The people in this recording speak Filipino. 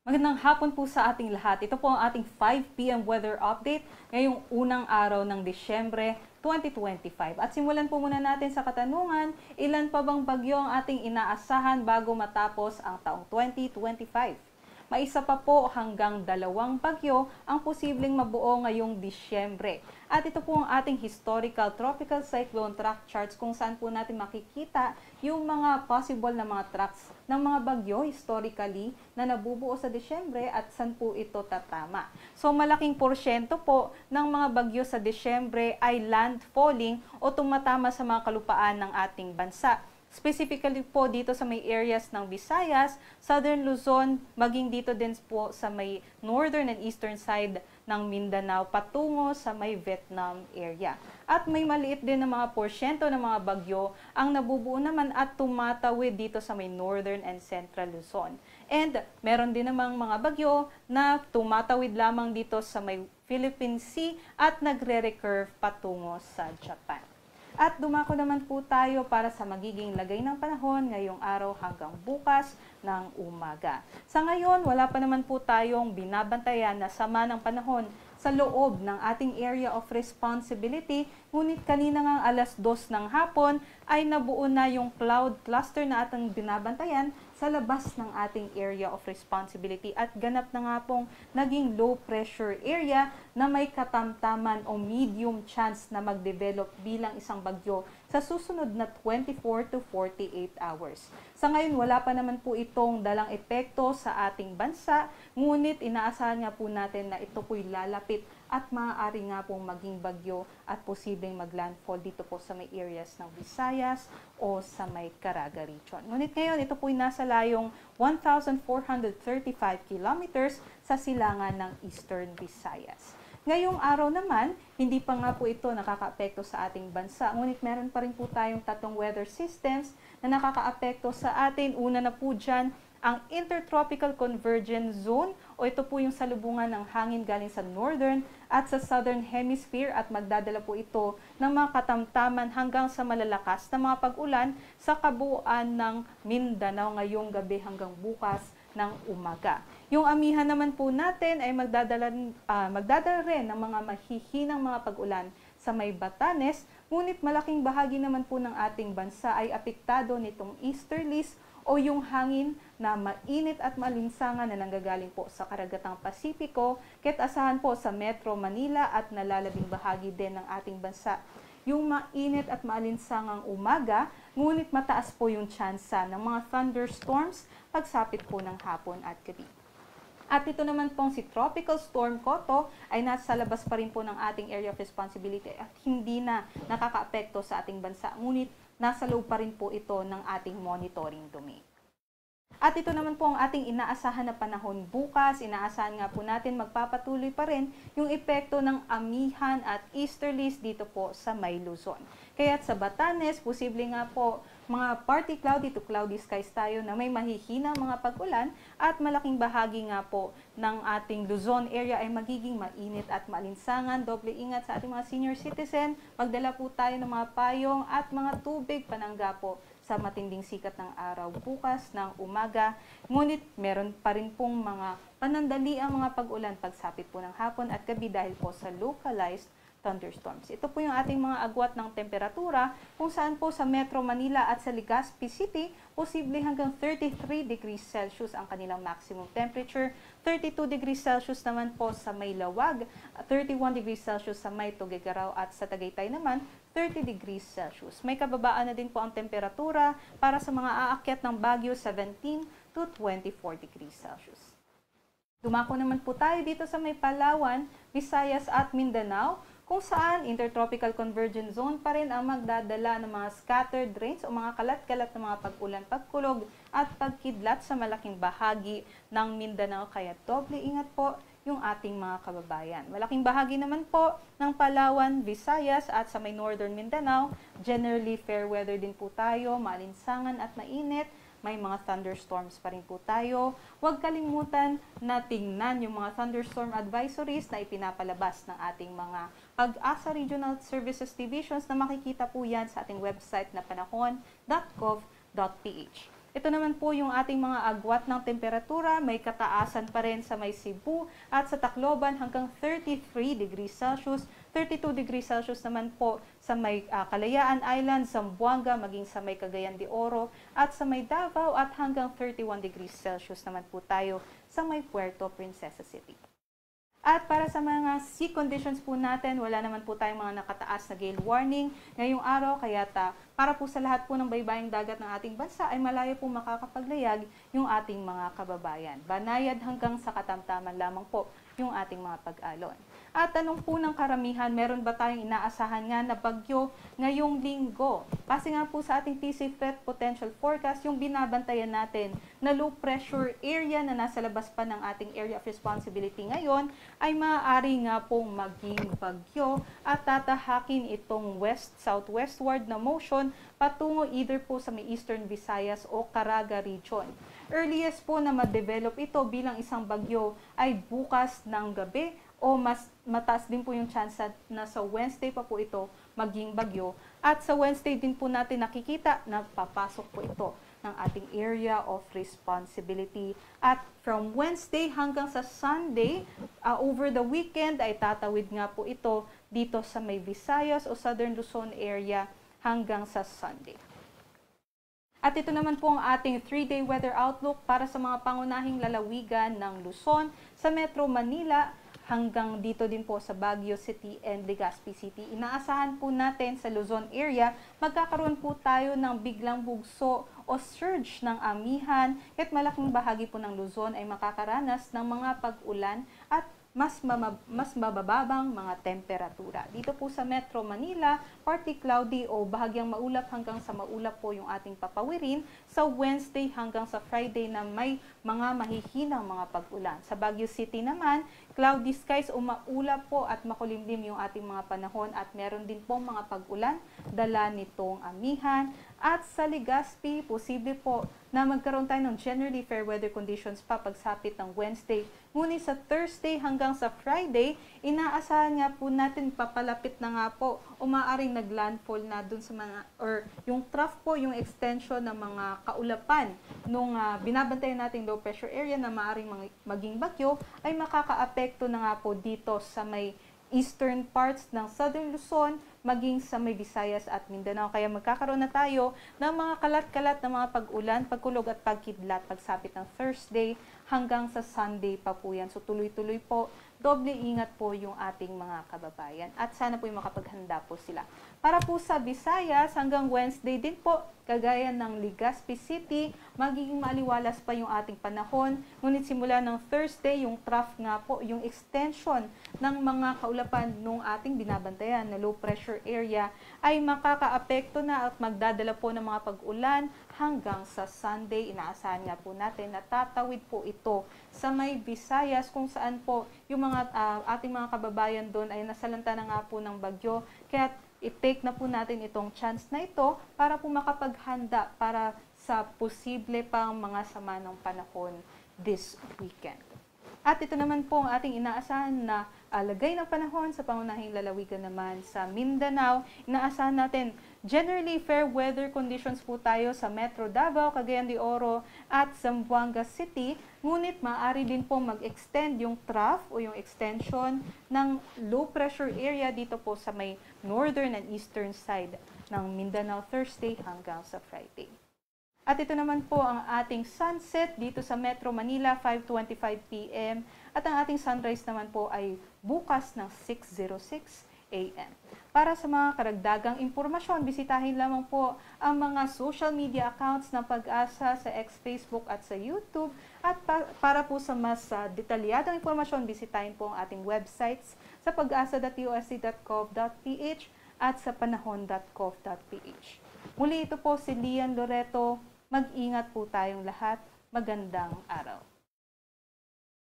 Magandang hapon po sa ating lahat. Ito po ang ating 5 p.m. weather update ngayong unang araw ng Disyembre 2025. At simulan po muna natin sa katanungan, ilan pa bang bagyo ang ating inaasahan bago matapos ang taong 2025? May isa pa po hanggang 2 bagyo ang posibleng mabuo ngayong Disyembre. At ito po ang ating historical tropical cyclone track charts kung saan po natin makikita yung mga possible na mga tracks ng mga bagyo historically na nabubuo sa Disyembre at saan po ito tatama. So malaking porsyento po ng mga bagyo sa Disyembre ay landfalling o tumatama sa mga kalupaan ng ating bansa. Specifically po dito sa may areas ng Visayas, Southern Luzon, maging dito din po sa may northern and eastern side ng Mindanao patungo sa may Vietnam area. At may maliit din na mga porsyento ng mga bagyo ang nabubuo naman at tumatawid dito sa may northern and central Luzon. And meron din namang mga bagyo na tumatawid lamang dito sa may Philippine Sea at nagre-recurve patungo sa Japan. At dumako naman po tayo para sa magiging lagay ng panahon ngayong araw hanggang bukas ng umaga. Sa ngayon, wala pa naman po tayong binabantayan na sama ng panahon sa loob ng ating area of responsibility, ngunit kanina ngang alas 2 ng hapon ay nabuo na yung cloud cluster na ating binabantayan sa labas ng ating area of responsibility at ganap na nga pong naging low pressure area na may katamtaman o medium chance na mag-develop bilang isang bagyo sa susunod na 24 to 48 hours. Sa ngayon, wala pa naman po itong dalang epekto sa ating bansa, ngunit inaasahan nga po natin na ito po'y lalapit at maaari nga pong maging bagyo at posibleng maglandfall dito po sa may areas ng Visayas o sa may Caraga region. Ngunit ngayon, ito po'y nasa layong 1,435 kilometers sa silangan ng Eastern Visayas. Ngayong araw naman, hindi pa nga po ito nakakaapekto sa ating bansa. Ngunit meron pa rin po tayong tatlong weather systems na nakakaapekto sa atin. Una na po dyan, ang Intertropical Convergence Zone o ito po yung salubungan ng hangin galing sa northern at sa southern hemisphere at magdadala po ito ng mga katamtaman hanggang sa malalakas na mga pag-ulan sa kabuuan ng Mindanao ngayong gabi hanggang bukas ng umaga. Yung amihan naman po natin ay magdadala rin ng mga mahihinang mga pag-ulan sa may Batanes, ngunit malaking bahagi naman po ng ating bansa ay apektado nitong easterlies o yung hangin na mainit at malinsangan na nanggagaling po sa karagatang Pasipiko, kaya't asahan po sa Metro Manila at nalalabing bahagi din ng ating bansa yung mainit at maalinsangang umaga, ngunit mataas po yung tsansa ng mga thunderstorms pagsapit po ng hapon at gabi. At ito naman pong si Tropical Storm Koto ay nasa labas pa rin po ng ating area of responsibility at hindi na nakakaapekto sa ating bansa, ngunit nasa loob pa rin po ito ng ating monitoring domain. At ito naman po ang ating inaasahan na panahon bukas. Inaasahan nga po natin magpapatuloy pa rin yung epekto ng amihan at easterlies dito po sa may Luzon. Kaya sa Batanes, posible nga po mga partly cloudy to cloudy skies tayo na may mahihinang mga pag-ulan at malaking bahagi nga po ng ating Luzon area ay magiging mainit at maalinsangan. Doble ingat sa ating mga senior citizen. Magdala po tayo ng mga payong at mga tubig panangga po sa matinding sikat ng araw bukas ng umaga. Ngunit meron pa rin pong mga panandali ang mga pag-ulan pagsapit po ng hapon at gabi dahil po sa localized thunderstorms. Ito po yung ating mga agwat ng temperatura kung saan po sa Metro Manila at sa Legazpi City, posible hanggang 33 degrees Celsius ang kanilang maximum temperature, 32 degrees Celsius naman po sa may Lawag, 31 degrees Celsius sa may Tuguegarao at sa Tagaytay naman, 30 degrees Celsius. May kababaan na din po ang temperatura para sa mga aakyat ng Baguio, 17 to 24 degrees Celsius. Dumako naman po tayo dito sa may Palawan, Visayas at Mindanao, kung saan Intertropical Convergence Zone pa rin ang magdadala ng mga scattered rains o mga kalat-kalat na mga pag-ulan, pagkulog at pagkidlat sa malaking bahagi ng Mindanao. Kaya doble ingat po yung ating mga kababayan. Malaking bahagi naman po ng Palawan, Visayas at sa may Northern Mindanao, generally fair weather din po tayo, maalinsangan at mainit. May mga thunderstorms pa rin po tayo. Huwag kalimutan na tingnan yung mga thunderstorm advisories na ipinapalabas ng ating mga Pag-asa Regional Services Divisions na makikita po yan sa ating website na panahon.gov.ph. Ito naman po yung ating mga agwat ng temperatura, may kataasan pa rin sa may Cebu at sa Tacloban hanggang 33 degrees Celsius, 32 degrees Celsius naman po sa may Kalayaan Island, Zamboanga, maging sa may Cagayan de Oro at sa may Davao at hanggang 31 degrees Celsius naman po tayo sa may Puerto Princesa City. At para sa mga sea conditions po natin, wala naman po tayong mga nakataas na gale warning ngayong araw, kaya para po sa lahat po ng baybaying dagat ng ating bansa ay malayo po makakapaglayag yung ating mga kababayan. Banayad hanggang sa Katamtaman lamang po yung ating mga pag-alon. At tanong po ng karamihan, meron ba tayong inaasahan nga na bagyo ngayong linggo? Kasi nga po sa ating TC Threat Potential Forecast, yung binabantayan natin na low pressure area na nasa labas pa ng ating area of responsibility ngayon ay maaari nga pong maging bagyo at tatahakin itong west-southwestward na motion patungo either po sa may Eastern Visayas o Caraga region. Earliest po na ma-develop ito bilang isang bagyo ay bukas ng gabi o mas mataas din po yung chance na sa Wednesday pa po ito maging bagyo. At sa Wednesday din po natin nakikita na papasok po ito ng ating area of responsibility. At from Wednesday hanggang sa Sunday, over the weekend ay tatawid nga po ito dito sa may Visayas o Southern Luzon area hanggang sa Sunday. At ito naman po ang ating 3-day weather outlook para sa mga pangunahing lalawigan ng Luzon, sa Metro Manila, hanggang dito din po sa Baguio City and Legazpi City. Inaasahan po natin sa Luzon area, magkakaroon po tayo ng biglang bugso o surge ng amihan, kahit malaking bahagi po ng Luzon ay makakaranas ng mga pag-ulan at mas mabababang mga temperatura. Dito po sa Metro Manila, partly cloudy o bahagyang maulap hanggang sa maulap po yung ating papawirin sa Wednesday hanggang sa Friday na may mga mahihinang mga pag-ulan. Sa Baguio City naman, cloudy skies o maulap po at makulimlim yung ating mga panahon at meron din po mga pag-ulan dala nitong amihan. At sa Legazpi, posible po na magkaroon tayo ng generally fair weather conditions pa pagsapit ng Wednesday. Ngunit sa Thursday hanggang sa Friday, inaasahan nga po natin papalapit na nga po o maaaring naglandfall na dun sa mga, or yung trough po, yung extension ng mga kaulapan nung binabantayan nating low pressure area na maaaring maging bagyo ay makakaapekto na nga po dito sa may eastern parts ng Southern Luzon, maging sa may Visayas at Mindanao. Kaya magkakaroon na tayo ng mga kalat-kalat na mga pag-ulan, pagkulog at pagkidlat pagsapit ng Thursday hanggang sa Sunday pa po yan. So tuloy-tuloy po, doble ingat po yung ating mga kababayan at sana po yung makapaghanda po sila. Para po sa Visayas, hanggang Wednesday din po, kagaya ng Legazpi City, magiging maliwalas pa yung ating panahon. Ngunit simula ng Thursday, yung trough nga po, yung extension ng mga kaulapan nung ating binabantayan na low pressure area ay makakaapekto na at magdadala po ng mga pag-ulan hanggang sa Sunday. Inaasahan nga po natin na tatawid po ito sa may Visayas kung saan po yung mga ating mga kababayan doon ay nasalanta na nga po ng bagyo. Kaya i-take na po natin itong chance na ito para po makapaghanda para sa posible pang mga sama ng panahon this weekend. At ito naman po ang ating inaasahan na lagay ng panahon sa pangunahing lalawigan naman sa Mindanao. Inaasahan natin generally fair weather conditions po tayo sa Metro Davao, Cagayan de Oro at Zamboanga City. Ngunit maaari din po mag-extend yung trough o yung extension ng low pressure area dito po sa may northern and eastern side ng Mindanao Thursday hanggang sa Friday. At ito naman po ang ating sunset dito sa Metro Manila, 5:25 p.m. At ang ating sunrise naman po ay bukas ng 6:06 a.m. Para sa mga karagdagang impormasyon, bisitahin lamang po ang mga social media accounts ng Pag-asa sa X, Facebook at sa YouTube. At para po sa mas detalyadong impormasyon, bisitahin po ang ating websites sa pag-asa.usc.gov.ph at sa panahon.gov.ph. Muli ito po si Lian Loreto. Mag-ingat po tayong lahat. Magandang araw.